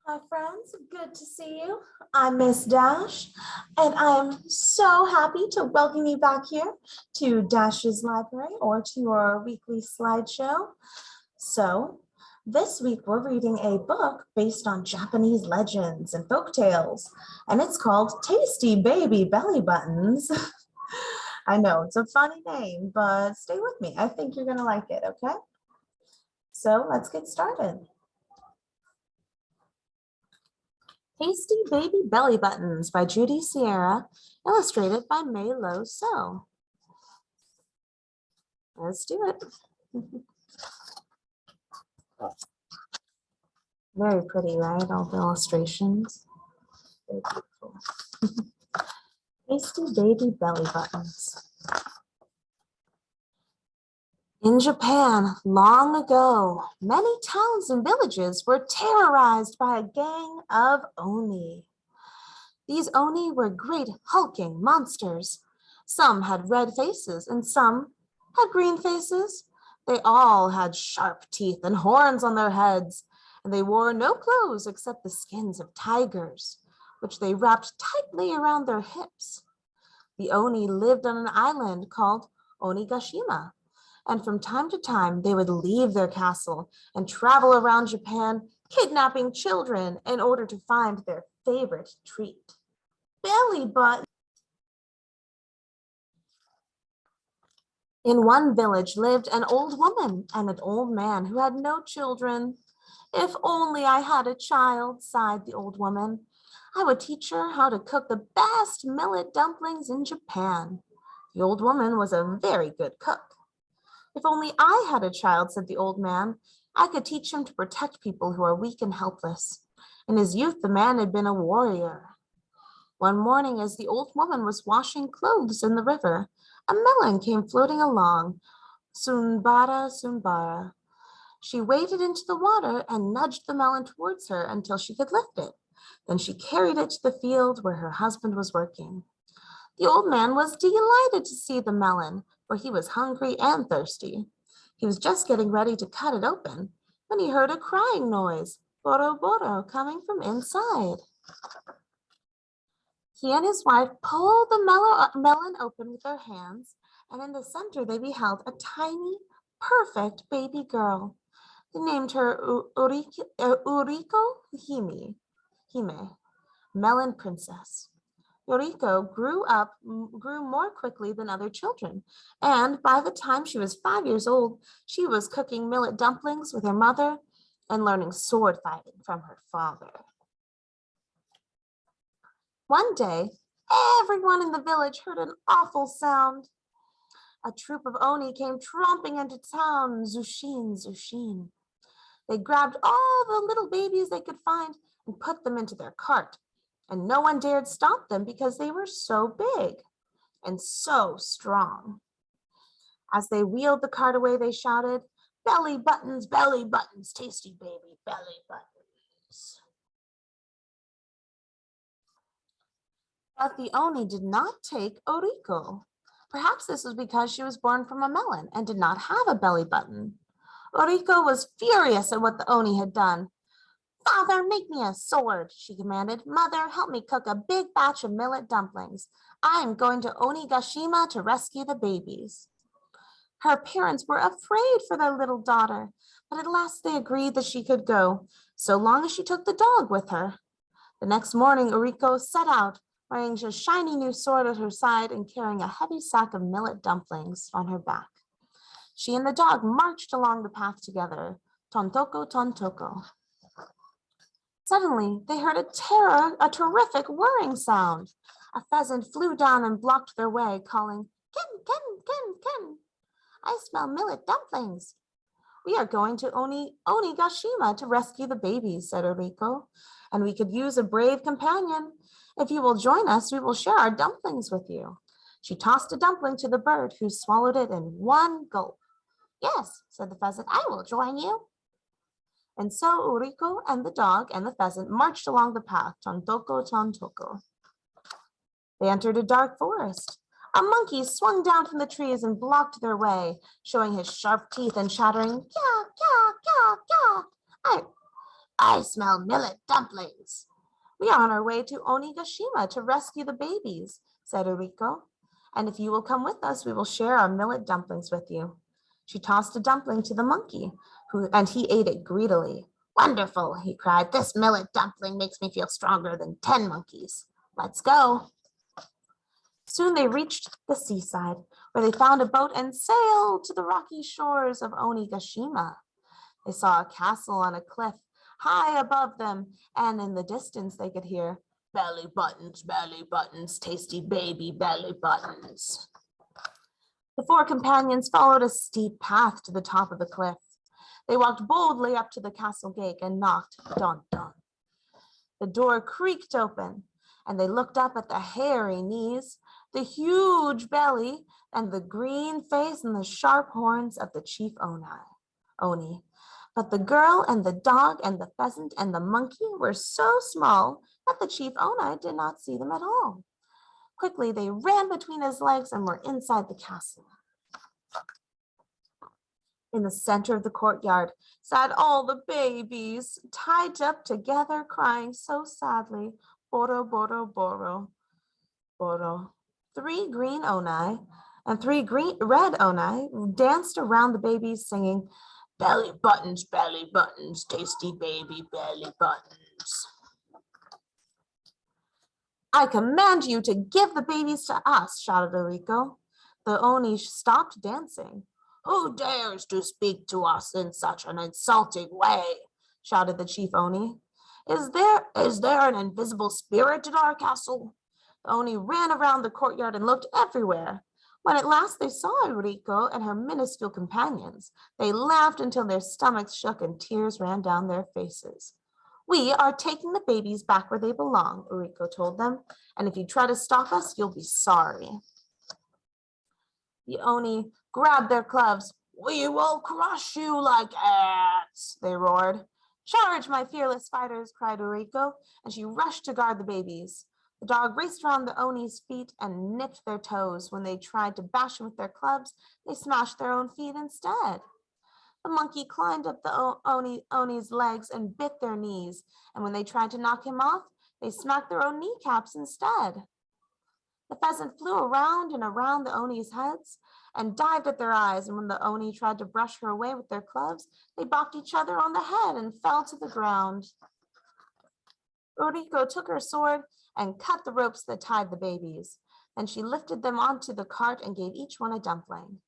Hi friends, good to see you. I'm Miss Dash, and I'm so happy to welcome you back here to Dash's Library or to our weekly slideshow. So, this week we're reading a book based on Japanese legends and folk tales, and it's called Tasty Baby Belly Buttons. I know it's a funny name, but stay with me. I think you're going to like it, okay? So, let's get started. Tasty Baby Belly Buttons by Judy Sierra, illustrated by Meilo So. Let's do it. Very pretty, right? All the illustrations. Very beautiful. Tasty Baby Belly Buttons. In Japan, long ago, many towns and villages were terrorized by a gang of oni. These oni were great hulking monsters. Some had red faces and some had green faces. They all had sharp teeth and horns on their heads, and they wore no clothes except the skins of tigers, which they wrapped tightly around their hips. The oni lived on an island called Onigashima, and from time to time they would leave their castle and travel around Japan, kidnapping children in order to find their favorite treat. Belly button. In one village lived an old woman and an old man who had no children. If only I had a child, sighed the old woman. I would teach her how to cook the best millet dumplings in Japan. The old woman was a very good cook. If only I had a child, said the old man, I could teach him to protect people who are weak and helpless. In his youth, the man had been a warrior. One morning, as the old woman was washing clothes in the river, a melon came floating along. Sunbara, Sunbara. She waded into the water and nudged the melon towards her until she could lift it. Then she carried it to the field where her husband was working. The old man was delighted to see the melon, for he was hungry and thirsty. He was just getting ready to cut it open when he heard a crying noise, boro boro, coming from inside. He and his wife pulled the melon open with their hands, and in the center they beheld a tiny, perfect baby girl. They named her Uriko Hime, Melon Princess. Yoriko grew more quickly than other children, and by the time she was 5 years old, she was cooking millet dumplings with her mother and learning sword fighting from her father. One day, everyone in the village heard an awful sound. A troop of oni came tromping into town, Zushin, Zushin. They grabbed all the little babies they could find and put them into their cart, and no one dared stop them because they were so big and so strong. As they wheeled the cart away, they shouted, belly buttons, tasty baby belly buttons. But the oni did not take Oriko. Perhaps this was because she was born from a melon and did not have a belly button. Oriko was furious at what the oni had done. Father, make me a sword, she commanded. Mother, help me cook a big batch of millet dumplings. I am going to Onigashima to rescue the babies. Her parents were afraid for their little daughter, but at last they agreed that she could go, so long as she took the dog with her. The next morning, Uriko set out, wearing a shiny new sword at her side and carrying a heavy sack of millet dumplings on her back. She and the dog marched along the path together, tontoko, tontoko. Suddenly, they heard a terrific whirring sound. A pheasant flew down and blocked their way, calling, Ken, Ken, Ken, Ken. I smell millet dumplings. We are going to Onigashima to rescue the babies, said Uriko, and we could use a brave companion. If you will join us, we will share our dumplings with you. She tossed a dumpling to the bird, who swallowed it in one gulp. Yes, said the pheasant, I will join you. And so Uriko and the dog and the pheasant marched along the path, tontoko, tontoko. They entered a dark forest. A monkey swung down from the trees and blocked their way, showing his sharp teeth and chattering, "Kya, kya, kya, kya. I smell millet dumplings. We are on our way to Onigashima to rescue the babies, said Uriko. And if you will come with us, we will share our millet dumplings with you. She tossed a dumpling to the monkey, and he ate it greedily. Wonderful, he cried. This millet dumpling makes me feel stronger than 10 monkeys. Let's go. Soon they reached the seaside, where they found a boat and sailed to the rocky shores of Onigashima. They saw a castle on a cliff high above them, and in the distance they could hear, belly buttons, tasty baby belly buttons. The four companions followed a steep path to the top of the cliff. They walked boldly up to the castle gate and knocked, dun dun. The door creaked open, and they looked up at the hairy knees, the huge belly, and the green face and the sharp horns of the chief Oni. But the girl and the dog and the pheasant and the monkey were so small that the chief Oni did not see them at all. Quickly, they ran between his legs and were inside the castle. In the center of the courtyard sat all the babies, tied up together, crying so sadly, boro, boro, boro, boro. 3 green Oni and 3 red Oni danced around the babies, singing, belly buttons, tasty baby belly buttons. I command you to give the babies to us, shouted Uriko. The Oni stopped dancing. Who dares to speak to us in such an insulting way? Shouted the chief Oni. Is there an invisible spirit in our castle? The Oni ran around the courtyard and looked everywhere. When at last they saw Uriko and her minuscule companions, they laughed until their stomachs shook and tears ran down their faces. We are taking the babies back where they belong, Uriko told them, and if you try to stop us, you'll be sorry. The Oni grabbed their clubs. We will crush you like ants, they roared. Charge, my fearless fighters, cried Uriko, and she rushed to guard the babies. The dog raced around the Oni's feet and nipped their toes. When they tried to bash them with their clubs, they smashed their own feet instead. The monkey climbed up the Oni's legs and bit their knees, and when they tried to knock him off, they smacked their own kneecaps instead. The pheasant flew around and around the Oni's heads and dived at their eyes, and when the Oni tried to brush her away with their clubs, they bopped each other on the head and fell to the ground. Uriko took her sword and cut the ropes that tied the babies. Then she lifted them onto the cart and gave each one a dumpling.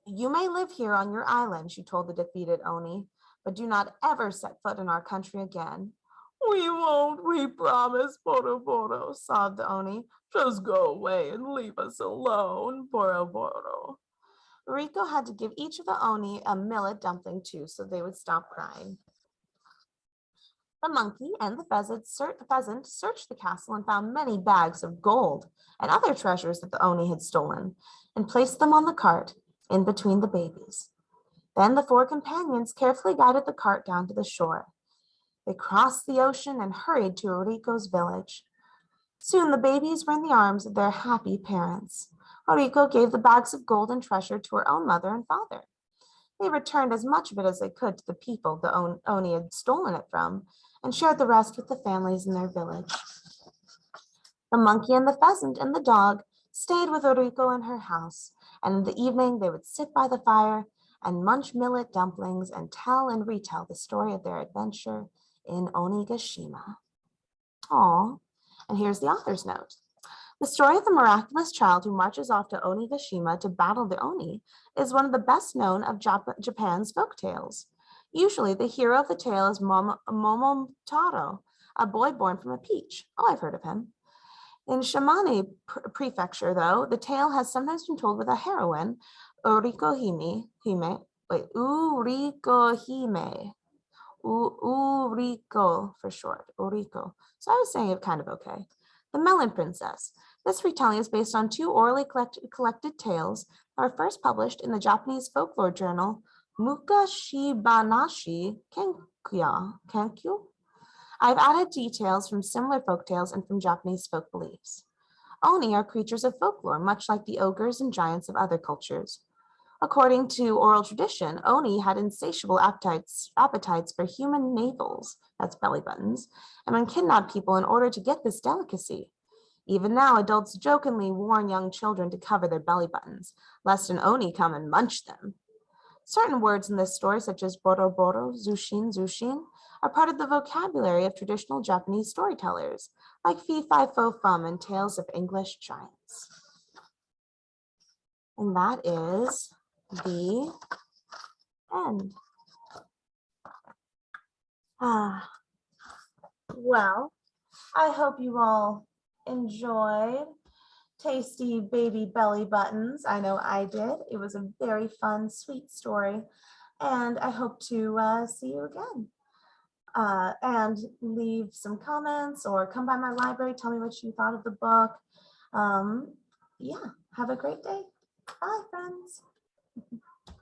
You may live here on your island, she told the defeated Oni, but do not ever set foot in our country again. We won't, we promise, Boro Boro, sobbed the Oni. Just go away and leave us alone, Boro Boro. Uriko had to give each of the Oni a millet dumpling too, so they would stop crying. The monkey and the pheasant searched the castle and found many bags of gold and other treasures that the Oni had stolen, and placed them on the cart in between the babies. Then the 4 companions carefully guided the cart down to the shore. They crossed the ocean and hurried to Uriko's village. Soon the babies were in the arms of their happy parents. Uriko gave the bags of gold and treasure to her own mother and father. They returned as much of it as they could to the people the Oni had stolen it from, and shared the rest with the families in their village. The monkey and the pheasant and the dog stayed with Uriko in her house, and in the evening they would sit by the fire and munch millet dumplings and tell and retell the story of their adventure in Onigashima. Aw, and here's the author's note. The story of the miraculous child who marches off to Onigashima to battle the Oni is one of the best known of Japan's folk tales. Usually the hero of the tale is Momotaro, a boy born from a peach. Oh, I've heard of him. In Shimane Prefecture, though, the tale has sometimes been told with a heroine, Uriko for short, Uriko. So I was saying it kind of okay. The Melon Princess. This retelling is based on 2 orally collected tales that were first published in the Japanese folklore journal Mukashibanashi Kenkyu. I've added details from similar folk tales and from Japanese folk beliefs. Oni are creatures of folklore, much like the ogres and giants of other cultures. According to oral tradition, Oni had insatiable appetites for human navels, that's belly buttons, and would kidnap people in order to get this delicacy. Even now, adults jokingly warn young children to cover their belly buttons, lest an Oni come and munch them. Certain words in this story, such as boroboro, zushin, zushin, are part of the vocabulary of traditional Japanese storytellers, like fee, fi, fo, fum, and tales of English giants. And that is the end. Well, I hope you all enjoyed Tasty Baby Belly Buttons. I know I did. It was a very fun, sweet story. And I hope to see you again. And leave some comments or come by my library. Tell me what you thought of the book. Yeah, have a great day. Bye, friends.